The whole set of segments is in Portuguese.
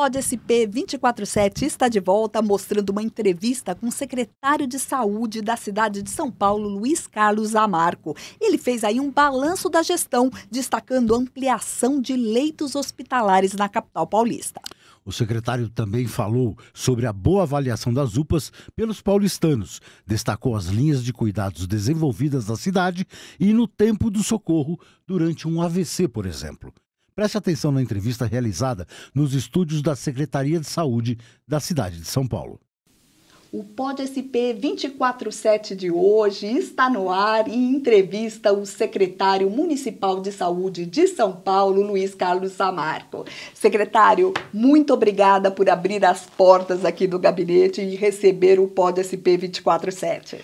Pod SP 24/7 está de volta mostrando uma entrevista com o secretário de Saúde da cidade de São Paulo, Luiz Carlos Zamarco. Ele fez aí um balanço da gestão, destacando a ampliação de leitos hospitalares na capital paulista. O secretário também falou sobre a boa avaliação das UPAs pelos paulistanos, destacou as linhas de cuidados desenvolvidas na cidade e no tempo do socorro durante um AVC, por exemplo. Preste atenção na entrevista realizada nos estúdios da Secretaria de Saúde da cidade de São Paulo. O Pod SP 24/7 de hoje está no ar e entrevista o secretário municipal de saúde de São Paulo, Luiz Carlos Zamarco. Secretário, muito obrigada por abrir as portas aqui do gabinete e receber o Pod SP 24/7.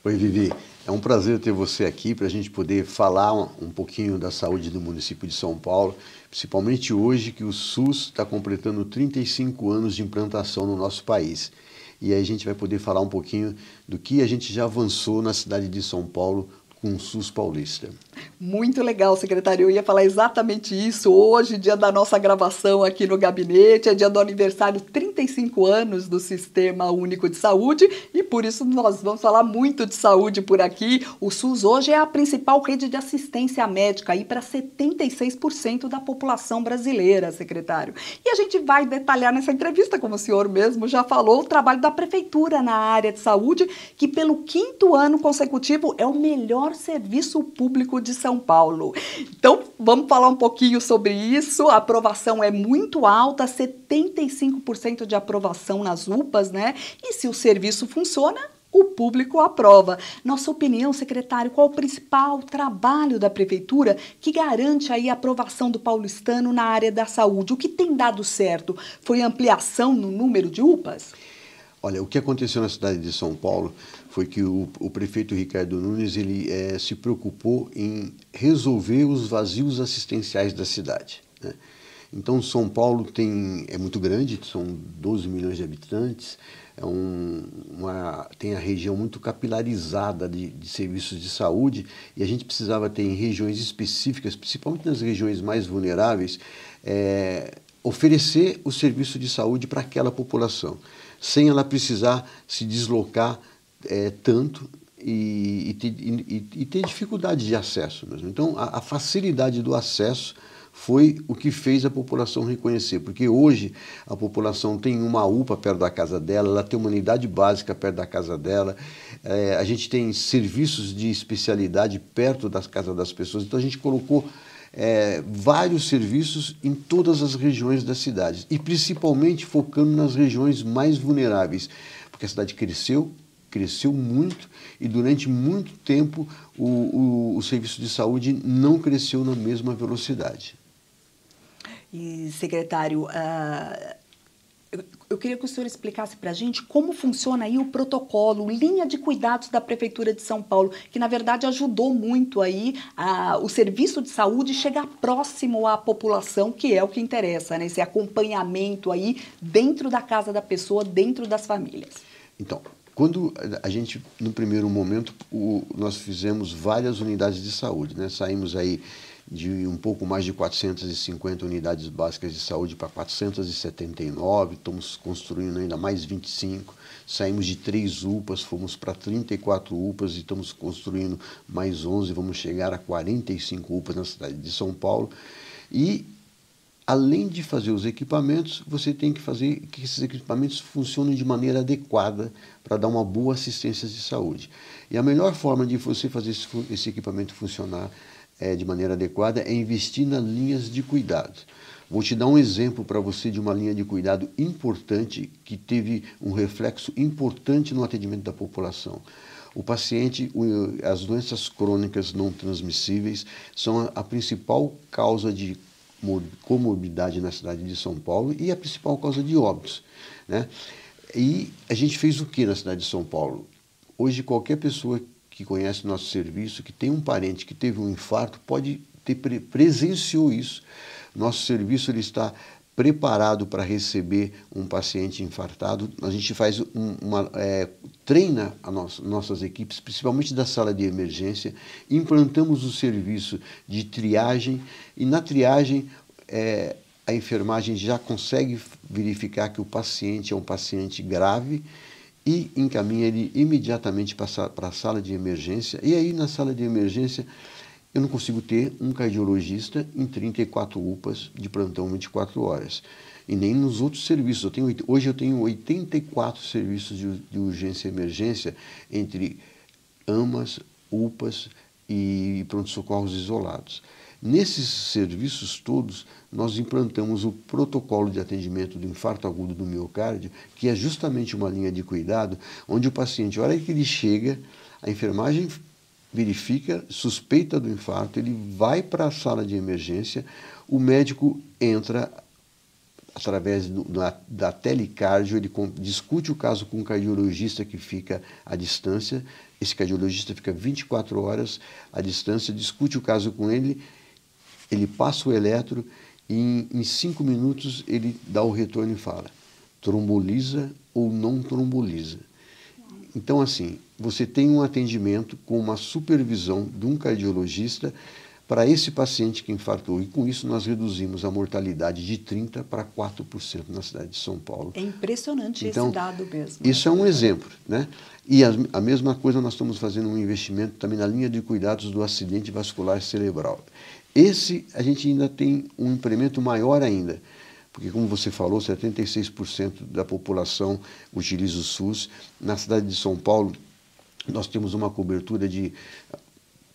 Oi, Vivi. É um prazer ter você aqui para a gente poder falar um pouquinho da saúde do município de São Paulo, principalmente hoje que o SUS está completando 35 anos de implantação no nosso país. E aí a gente vai poder falar um pouquinho do que a gente já avançou na cidade de São Paulo com o SUS paulista. Muito legal, secretário. Eu ia falar exatamente isso. Hoje, dia da nossa gravação aqui no gabinete, é dia do aniversário 35 anos do Sistema Único de Saúde e por isso nós vamos falar muito de saúde por aqui. O SUS hoje é a principal rede de assistência médica aí para 76% da população brasileira, secretário. E a gente vai detalhar nessa entrevista, como o senhor mesmo já falou, o trabalho da prefeitura na área de saúde, que pelo 5º ano consecutivo é o melhor serviço público de São Paulo. Então, vamos falar um pouquinho sobre isso. A aprovação é muito alta, 75% de aprovação nas UPAs, né? E se o serviço funciona, o público aprova. Nossa opinião, secretário, qual o principal trabalho da prefeitura que garante aí a aprovação do paulistano na área da saúde? O que tem dado certo? Foi a ampliação no número de UPAs? Olha, o que aconteceu na cidade de São Paulo foi que o prefeito Ricardo Nunes se preocupou em resolver os vazios assistenciais da cidade, né? Então, São Paulo é muito grande, são 12 milhões de habitantes, tem a região muito capilarizada de serviços de saúde e a gente precisava ter em regiões específicas, principalmente nas regiões mais vulneráveis, oferecer o serviço de saúde para aquela população, sem ela precisar se deslocar tanto e ter dificuldade de acesso mesmo. Então, a facilidade do acesso foi o que fez a população reconhecer, porque hoje a população tem uma UPA perto da casa dela, ela tem uma unidade básica perto da casa dela, a gente tem serviços de especialidade perto das casas das pessoas, então a gente colocou vários serviços em todas as regiões da cidade e principalmente focando nas regiões mais vulneráveis, porque a cidade cresceu muito e durante muito tempo o serviço de saúde não cresceu na mesma velocidade. E, secretário, eu queria que o senhor explicasse para a gente como funciona aí o protocolo, linha de cuidados da Prefeitura de São Paulo, que na verdade ajudou muito aí o serviço de saúde chegar próximo à população, que é o que interessa, né? Esse acompanhamento aí dentro da casa da pessoa, dentro das famílias. Então, quando a gente, no primeiro momento, nós fizemos várias unidades de saúde, né? Saímos aí de um pouco mais de 450 unidades básicas de saúde para 479, estamos construindo ainda mais 25, saímos de 3 UPAs, fomos para 34 UPAs e estamos construindo mais 11, vamos chegar a 45 UPAs na cidade de São Paulo. E, além de fazer os equipamentos, você tem que fazer que esses equipamentos funcionem de maneira adequada para dar uma boa assistência de saúde. E a melhor forma de você fazer esse equipamento funcionar de maneira adequada é investir nas linhas de cuidado. Vou te dar um exemplo para você de uma linha de cuidado importante que teve um reflexo importante no atendimento da população. O paciente, as doenças crônicas não transmissíveis são a principal causa de comorbidade na cidade de São Paulo e a principal causa de óbitos, né? E a gente fez o que na cidade de São Paulo? Hoje qualquer pessoa que conhece o nosso serviço, que tem um parente que teve um infarto, pode ter presenciou isso. Nosso serviço ele está preparado para receber um paciente infartado. A gente faz treina nossas equipes, principalmente da sala de emergência, implantamos o serviço de triagem e na triagem a enfermagem já consegue verificar que o paciente é um paciente grave e encaminha ele imediatamente para a sala de emergência. E aí, na sala de emergência, eu não consigo ter um cardiologista em 34 UPAs de plantão 24 horas. E nem nos outros serviços. Hoje eu tenho 84 serviços de urgência e emergência entre AMAs, UPAs e pronto-socorros isolados. Nesses serviços todos, nós implantamos o protocolo de atendimento do infarto agudo do miocárdio, que é justamente uma linha de cuidado, onde o paciente, a hora que ele chega, a enfermagem verifica, suspeita do infarto, ele vai para a sala de emergência, o médico entra através da telecardio, ele discute o caso com um cardiologista que fica à distância, esse cardiologista fica 24 horas à distância, discute o caso com ele, ele passa o eletro e em 5 minutos ele dá o retorno e fala, tromboliza ou não tromboliza. Então, assim, você tem um atendimento com uma supervisão de um cardiologista para esse paciente que infartou. E com isso nós reduzimos a mortalidade de 30% para 4% na cidade de São Paulo. É impressionante então, esse dado mesmo. Isso é um exemplo, né? E a mesma coisa nós estamos fazendo um investimento também na linha de cuidados do acidente vascular cerebral. Esse a gente ainda tem um incremento maior ainda, porque como você falou, 76% da população utiliza o SUS. Na cidade de São Paulo, nós temos uma cobertura de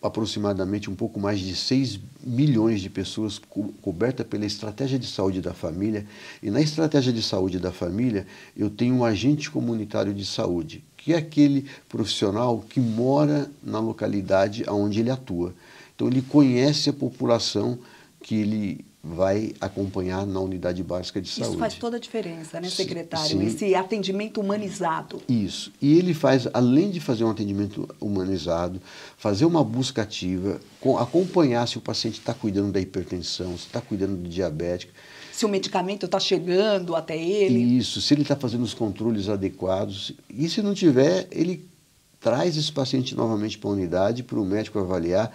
aproximadamente um pouco mais de 6 milhões de pessoas coberta pela estratégia de saúde da família. E na estratégia de saúde da família, eu tenho um agente comunitário de saúde, que é aquele profissional que mora na localidade onde ele atua. Então, ele conhece a população que ele vai acompanhar na unidade básica de saúde. Isso faz toda a diferença, né, secretário? Sim. Esse atendimento humanizado. Isso. E ele faz, além de fazer um atendimento humanizado, fazer uma busca ativa, acompanhar se o paciente está cuidando da hipertensão, se está cuidando do diabético. Se o medicamento está chegando até ele. Isso, se ele está fazendo os controles adequados. E se não tiver, ele traz esse paciente novamente para a unidade, para o médico avaliar.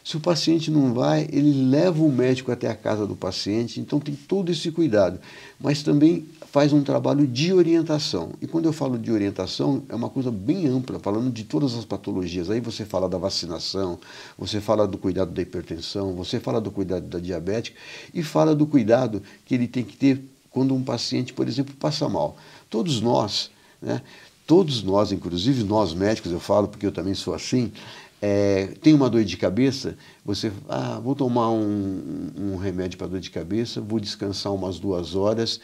Se o paciente não vai, ele leva o médico até a casa do paciente, então tem todo esse cuidado. Mas também faz um trabalho de orientação. E quando eu falo de orientação, é uma coisa bem ampla, falando de todas as patologias. Aí você fala da vacinação, você fala do cuidado da hipertensão, você fala do cuidado da diabetes e fala do cuidado que ele tem que ter quando um paciente, por exemplo, passa mal. Todos nós, né? Todos nós, inclusive nós médicos, eu falo porque eu também sou assim, tem uma dor de cabeça, você, vou tomar um remédio para dor de cabeça, vou descansar umas 2 horas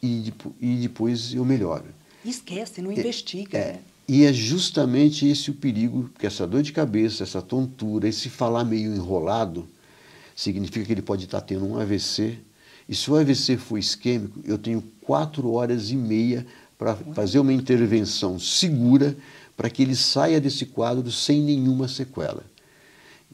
e depois eu melhoro. Esquece, não investiga. Né? E é justamente esse o perigo, que essa dor de cabeça, essa tontura, esse falar meio enrolado, significa que ele pode estar tendo um AVC. E se o AVC for isquêmico, eu tenho 4 horas e meia para fazer uma intervenção segura para que ele saia desse quadro sem nenhuma sequela.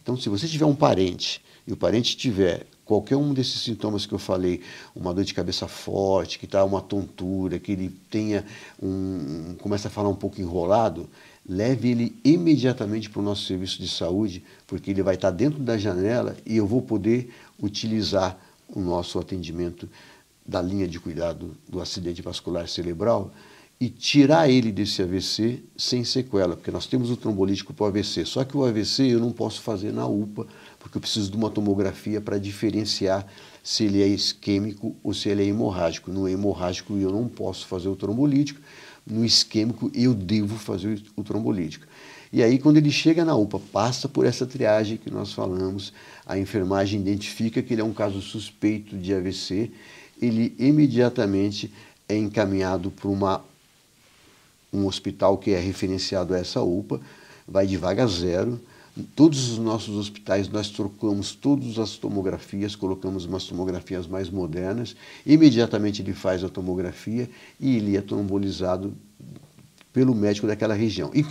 Então, se você tiver um parente, e o parente tiver qualquer um desses sintomas que eu falei, uma dor de cabeça forte, que está uma tontura, que ele tenha começa a falar um pouco enrolado, leve ele imediatamente para o nosso serviço de saúde, porque ele vai estar dentro da janela e eu vou poder utilizar o nosso atendimento da linha de cuidado do acidente vascular cerebral e tirar ele desse AVC sem sequela, porque nós temos o trombolítico para o AVC, só que o AVC eu não posso fazer na UPA, porque eu preciso de uma tomografia para diferenciar se ele é isquêmico ou se ele é hemorrágico. No hemorrágico eu não posso fazer o trombolítico, no isquêmico eu devo fazer o trombolítico. E aí, quando ele chega na UPA, passa por essa triagem que nós falamos, a enfermagem identifica que ele é um caso suspeito de AVC, ele imediatamente é encaminhado para um hospital que é referenciado a essa UPA, vai de vaga zero. Em todos os nossos hospitais nós trocamos todas as tomografias, colocamos umas tomografias mais modernas, imediatamente ele faz a tomografia e ele é trombolizado pelo médico daquela região. E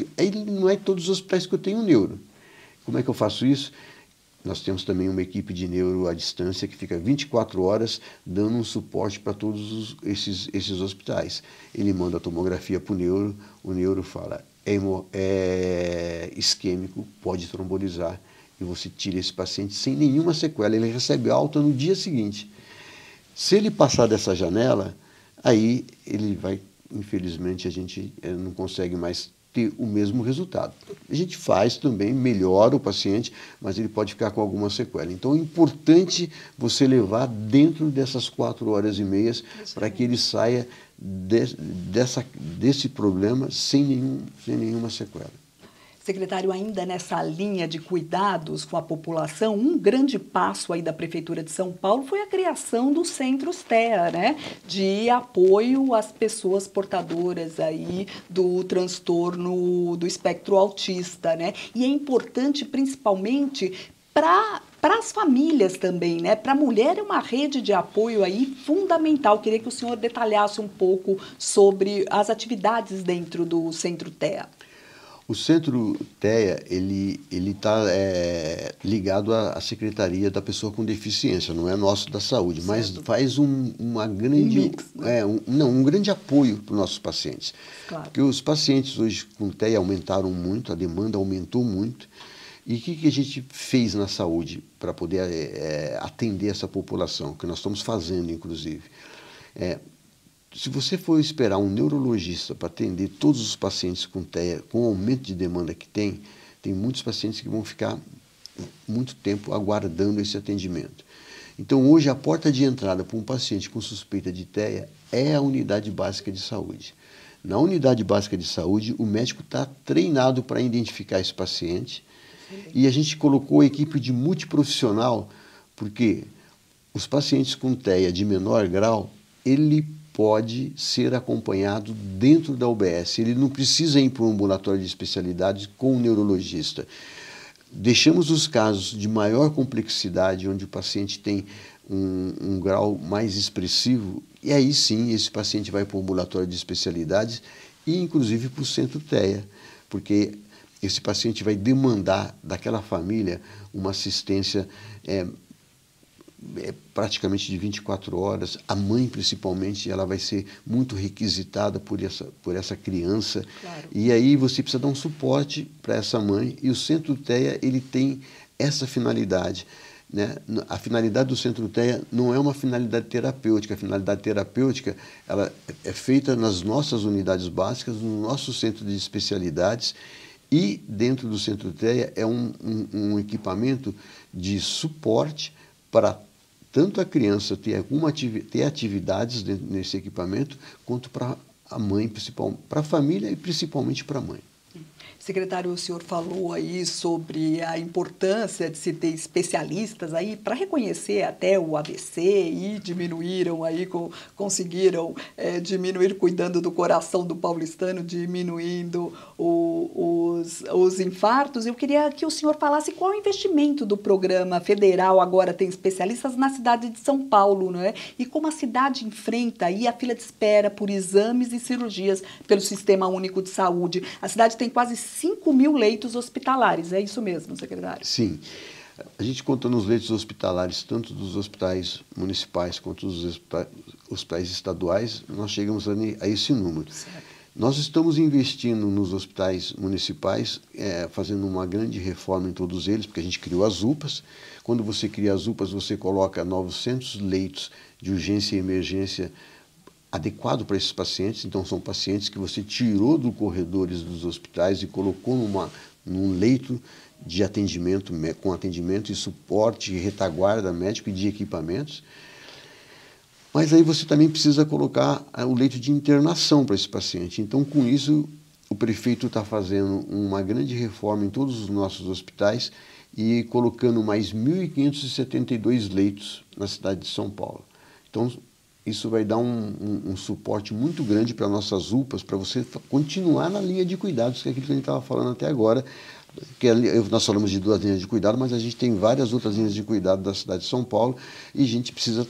não é todos os hospitais que eu tenho neuro. Como é que eu faço isso? Nós temos também uma equipe de neuro à distância que fica 24 horas dando um suporte para todos esses hospitais. Ele manda a tomografia para o neuro fala, é isquêmico, pode trombolizar, e você tira esse paciente sem nenhuma sequela, ele recebe alta no dia seguinte. Se ele passar dessa janela, aí ele vai, infelizmente, a gente não consegue mais ter o mesmo resultado. A gente faz também, melhora o paciente, mas ele pode ficar com alguma sequela. Então é importante você levar dentro dessas 4 horas e meia para que ele saia desse problema sem nenhuma sequela. Secretário, ainda nessa linha de cuidados com a população, um grande passo aí da Prefeitura de São Paulo foi a criação dos centros TEA, né? De apoio às pessoas portadoras aí do transtorno do espectro autista, né? E é importante, principalmente, para as famílias também, né? Para a mulher é uma rede de apoio aí fundamental. Queria que o senhor detalhasse um pouco sobre as atividades dentro do Centro TEA. O Centro TEA, ele está ligado à Secretaria da Pessoa com Deficiência, não é nosso da Saúde, certo, mas faz uma grande, mix, né? um grande apoio para os nossos pacientes. Claro. Porque os pacientes hoje com TEA aumentaram muito, a demanda aumentou muito. E o que a gente fez na saúde para poder atender essa população, que nós estamos fazendo, inclusive? Se você for esperar um neurologista para atender todos os pacientes com TEA, com o aumento de demanda que tem muitos pacientes que vão ficar muito tempo aguardando esse atendimento. Então, hoje, a porta de entrada para um paciente com suspeita de TEA é a unidade básica de saúde. Na unidade básica de saúde, o médico está treinado para identificar esse paciente e a gente colocou a equipe de multiprofissional, porque os pacientes com TEA de menor grau, ele pode ser acompanhado dentro da UBS. Ele não precisa ir para um ambulatório de especialidades com um neurologista. Deixamos os casos de maior complexidade, onde o paciente tem um grau mais expressivo, e aí sim esse paciente vai para o ambulatório de especialidades e inclusive para o Centro TEA, porque esse paciente vai demandar daquela família uma assistência praticamente de 24 horas, a mãe principalmente, ela vai ser muito requisitada por essa criança, claro. E aí você precisa dar um suporte para essa mãe, e o Centro TEA, ele tem essa finalidade, né? A finalidade do Centro TEA não é uma finalidade terapêutica, a finalidade terapêutica ela é feita nas nossas unidades básicas, no nosso centro de especialidades, e dentro do Centro TEA é um equipamento de suporte para tanto a criança ter atividades nesse equipamento, quanto para a mãe, para a família e principalmente para a mãe. Secretário, o senhor falou aí sobre a importância de se ter especialistas aí para reconhecer até o AVC e diminuíram aí, conseguiram diminuir cuidando do coração do paulistano, diminuindo os infartos. Eu queria que o senhor falasse qual é o investimento do programa federal, agora tem especialistas na cidade de São Paulo, não é? E como a cidade enfrenta aí a fila de espera por exames e cirurgias pelo Sistema Único de Saúde. A cidade tem quase 5.000 leitos hospitalares, é isso mesmo, secretário? Sim. A gente contando os leitos hospitalares, tanto dos hospitais municipais quanto dos hospitais estaduais, nós chegamos a esse número. Certo. Nós estamos investindo nos hospitais municipais, fazendo uma grande reforma em todos eles, porque a gente criou as UPAs. Quando você cria as UPAs, você coloca 900 leitos de urgência e emergência adequado para esses pacientes. Então, são pacientes que você tirou dos corredores dos hospitais e colocou num leito de atendimento, com atendimento e suporte, retaguarda médico e de equipamentos. Mas aí você também precisa colocar o leito de internação para esse paciente. Então, com isso, o prefeito está fazendo uma grande reforma em todos os nossos hospitais e colocando mais 1.572 leitos na cidade de São Paulo. Então, isso vai dar um suporte muito grande para nossas UPAs, para você continuar na linha de cuidados, que é aquilo que a gente estava falando até agora, que nós falamos de 2 linhas de cuidado, mas a gente tem várias outras linhas de cuidado da cidade de São Paulo, e a gente precisa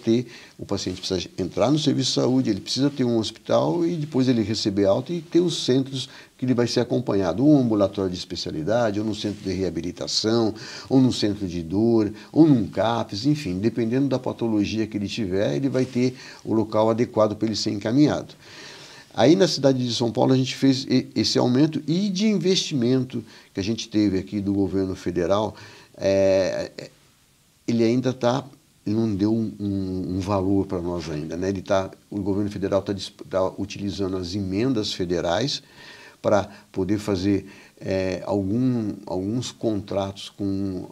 o paciente precisa entrar no serviço de saúde, ele precisa ter um hospital e depois ele receber alta e ter os centros que ele vai ser acompanhado, ou um ambulatório de especialidade, ou num centro de reabilitação, ou num centro de dor, ou num CAPS, enfim, dependendo da patologia que ele tiver, ele vai ter o local adequado para ele ser encaminhado. Aí na cidade de São Paulo a gente fez esse aumento e de investimento que a gente teve aqui do governo federal, ele ainda está ele não deu um valor para nós ainda, né? O governo federal está utilizando as emendas federais para poder fazer alguns contratos com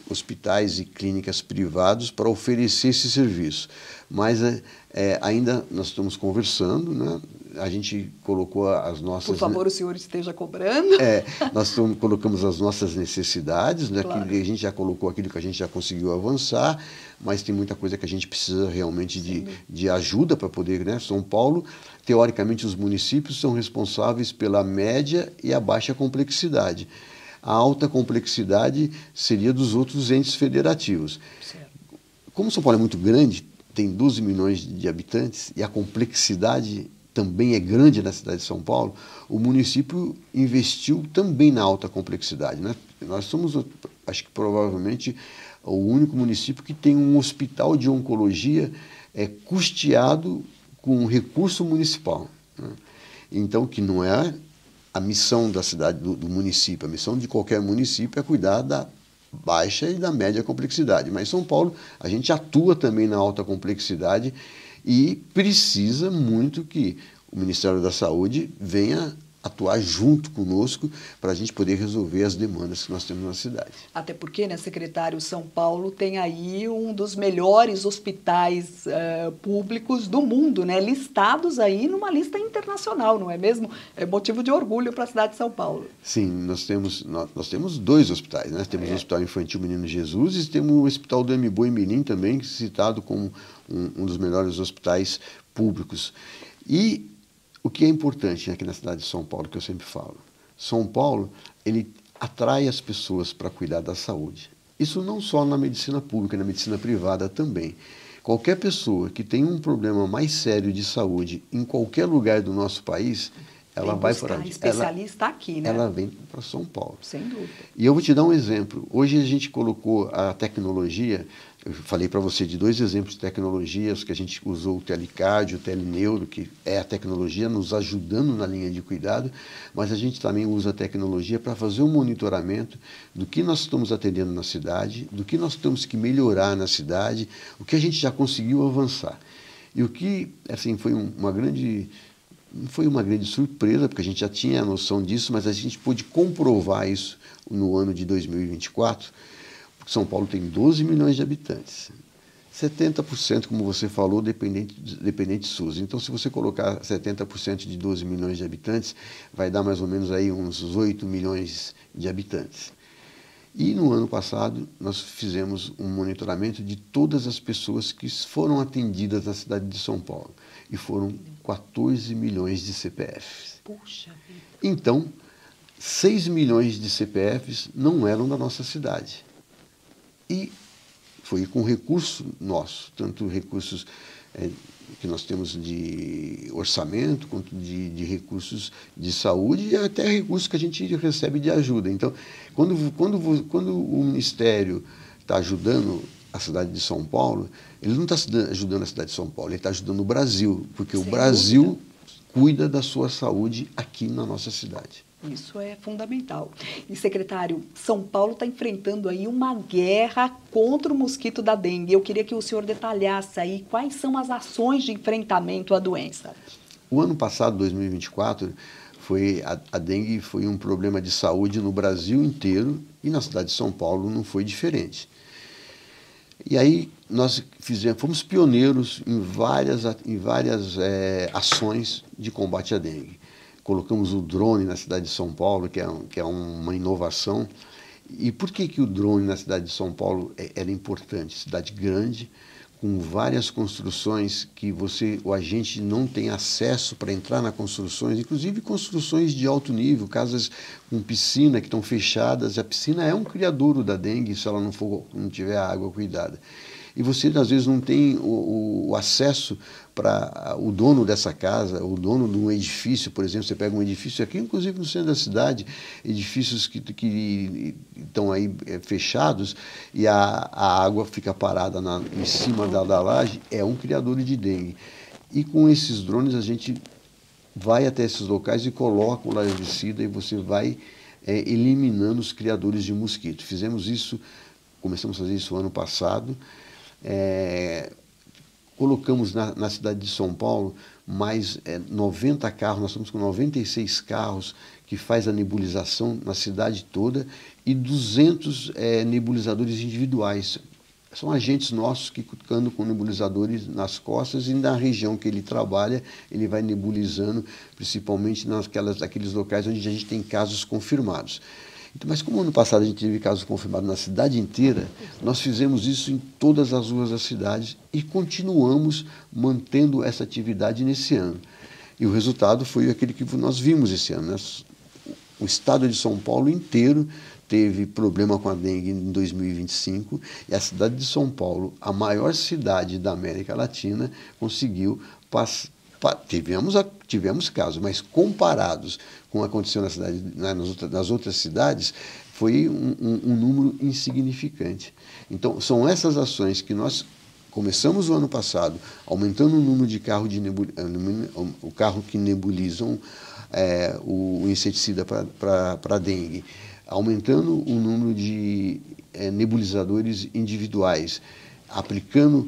hospitais e clínicas privados para oferecer esse serviço. Mas ainda nós estamos conversando, né? A gente colocou as nossas... Por favor, o senhor esteja cobrando. Nós colocamos as nossas necessidades, né? Claro. A gente já colocou aquilo que a gente já conseguiu avançar, mas tem muita coisa que a gente precisa realmente de ajuda para poder, né? São Paulo, teoricamente, os municípios são responsáveis pela média e a baixa complexidade. A alta complexidade seria dos outros entes federativos. Certo. Como São Paulo é muito grande, tem 12 milhões de habitantes, e a complexidade também é grande na cidade de São Paulo, o município investiu também na alta complexidade, né? Nós somos, acho que provavelmente, o único município que tem um hospital de oncologia custeado com recurso municipal, né? Então, que não é a missão da cidade, do município, a missão de qualquer município é cuidar da baixa e da média complexidade. Mas em São Paulo, a gente atua também na alta complexidade e precisa muito que o Ministério da Saúde venha atuar junto conosco para a gente poder resolver as demandas que nós temos na cidade. Até porque, né, secretário, São Paulo tem aí um dos melhores hospitais públicos do mundo, né, listados aí numa lista internacional, não é mesmo? É motivo de orgulho para a cidade de São Paulo. Sim, nós temos dois hospitais, né? Temos o Hospital Infantil Menino Jesus e temos o Hospital do Mboi Mirim também, citado como um dos melhores hospitais públicos. E o que é importante aqui na cidade de São Paulo, que eu sempre falo, São Paulo, ele atrai as pessoas para cuidar da saúde. Isso não só na medicina pública, na medicina privada também. Qualquer pessoa que tem um problema mais sério de saúde em qualquer lugar do nosso país, ela vai para especialista aqui, né? Ela vem para São Paulo. Sem dúvida. E eu vou te dar um exemplo. Hoje a gente colocou a tecnologia, eu falei para você de 2 exemplos de tecnologias, que a gente usou o Telecard, o Teleneuro, que é a tecnologia nos ajudando na linha de cuidado, mas a gente também usa a tecnologia para fazer um monitoramento do que nós estamos atendendo na cidade, do que nós temos que melhorar na cidade, o que a gente já conseguiu avançar. E o que, assim, foi uma grande surpresa, porque a gente já tinha a noção disso, mas a gente pôde comprovar isso no ano de 2024, porque São Paulo tem 12 milhões de habitantes. 70%, como você falou, dependente SUS. Então, se você colocar 70% de 12 milhões de habitantes, vai dar mais ou menos aí uns 8 milhões de habitantes. E no ano passado, nós fizemos um monitoramento de todas as pessoas que foram atendidas na cidade de São Paulo. E foram 14 milhões de CPFs. Puxa vida. Então, 6 milhões de CPFs não eram da nossa cidade. E foi com recurso nosso, tanto recursos que nós temos de orçamento, quanto de recursos de saúde e até recursos que a gente recebe de ajuda. Então, quando o Ministério está ajudando a cidade de São Paulo, ele não está ajudando a cidade de São Paulo, ele está ajudando o Brasil, porque o Brasil cuida da sua saúde aqui na nossa cidade. Isso é fundamental. E, secretário, São Paulo está enfrentando aí uma guerra contra o mosquito da dengue. Eu queria que o senhor detalhasse aí quais são as ações de enfrentamento à doença. O ano passado, 2024, a dengue foi um problema de saúde no Brasil inteiro e na cidade de São Paulo não foi diferente. E aí nós fomos pioneiros em várias ações de combate à dengue. Colocamos o drone na cidade de São Paulo, que é uma inovação. E por que o drone na cidade de São Paulo era importante? Cidade grande, com várias construções que o agente não tem acesso para entrar nas construções, inclusive construções de alto nível, casas com piscina que estão fechadas. A piscina é um criadouro da dengue se ela não tiver a água cuidada. E você, às vezes, não tem o acesso para o dono dessa casa, o dono de um edifício, por exemplo. Você pega um edifício aqui, inclusive no centro da cidade, edifícios que estão aí fechados e a água fica parada em cima da laje, é um criador de dengue. E com esses drones a gente vai até esses locais e coloca o larvicida e você vai eliminando os criadores de mosquito. Começamos a fazer isso ano passado. colocamos na cidade de São Paulo mais 90 carros, nós estamos com 96 carros que faz a nebulização na cidade toda e 200 nebulizadores individuais. São agentes nossos que andam com nebulizadores nas costas e na região que ele trabalha, ele vai nebulizando, principalmente naqueles locais onde a gente tem casos confirmados. Então, mas como ano passado a gente teve casos confirmados na cidade inteira, nós fizemos isso em todas as ruas da cidade e continuamos mantendo essa atividade nesse ano. E o resultado foi aquele que nós vimos esse ano, né? O estado de São Paulo inteiro teve problema com a dengue em 2025 e a cidade de São Paulo, a maior cidade da América Latina, conseguiu passar. Tivemos casos, mas comparados com o que aconteceu nas outras cidades, foi um número insignificante. Então, são essas ações que nós começamos o ano passado, aumentando o número de carros o carro que nebulizam o inseticida para a dengue, aumentando o número de nebulizadores individuais, aplicando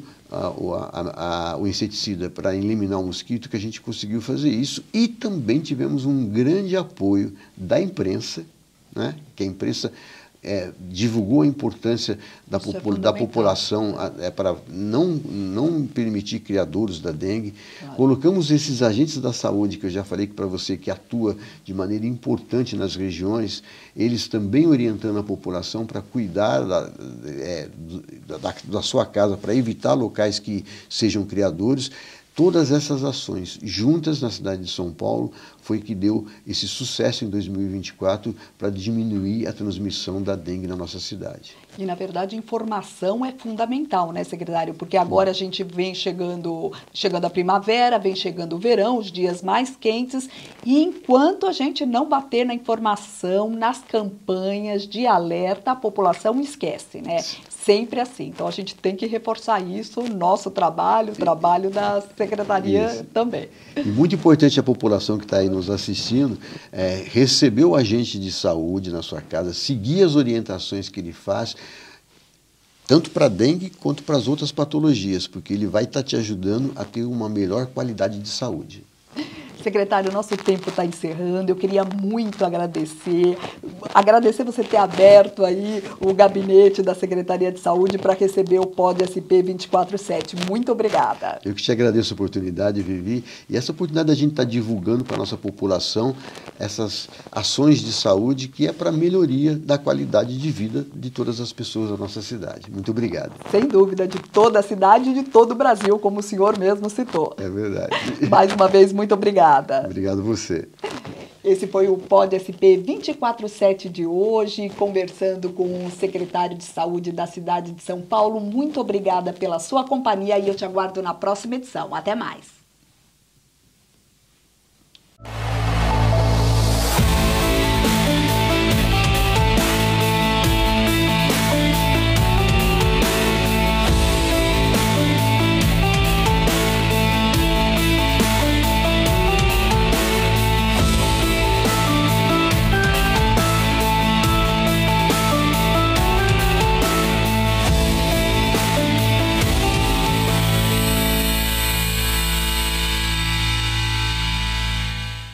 o inseticida para eliminar o mosquito, que a gente conseguiu fazer isso. E também tivemos um grande apoio da imprensa, né? Que a imprensa divulgou a importância da população para não permitir criadouros da dengue. Claro. Colocamos esses agentes da saúde, que eu já falei para você, que atua de maneira importante nas regiões, eles também orientando a população para cuidar da sua casa, para evitar locais que sejam criadouros. Todas essas ações juntas na cidade de São Paulo foi que deu esse sucesso em 2024 para diminuir a transmissão da dengue na nossa cidade. E, na verdade, informação é fundamental, né, secretário? Porque agora a gente vem chegando a primavera, vem chegando o verão, os dias mais quentes, e enquanto a gente não bater na informação, nas campanhas de alerta, a população esquece, né? Sempre assim. Então, a gente tem que reforçar isso, nosso trabalho, o trabalho da secretaria também. E muito importante a população que está aí nos assistindo, receber o agente de saúde na sua casa, seguir as orientações que ele faz, tanto para a dengue quanto para as outras patologias, porque ele vai estar te ajudando a ter uma melhor qualidade de saúde. Secretário, nosso tempo está encerrando, eu queria muito agradecer você ter aberto aí o gabinete da Secretaria de Saúde para receber o Pod SP 24/7. Muito obrigada. Eu que te agradeço a oportunidade, Vivi, e essa oportunidade da gente estar divulgando para a nossa população essas ações de saúde que é para a melhoria da qualidade de vida de todas as pessoas da nossa cidade. Muito obrigado. Sem dúvida, de toda a cidade e de todo o Brasil, como o senhor mesmo citou. É verdade. Mais uma vez, muito obrigada. Obrigado a você. Esse foi o Pod SP 24/7 de hoje, conversando com o secretário de Saúde da cidade de São Paulo. Muito obrigada pela sua companhia e eu te aguardo na próxima edição. Até mais.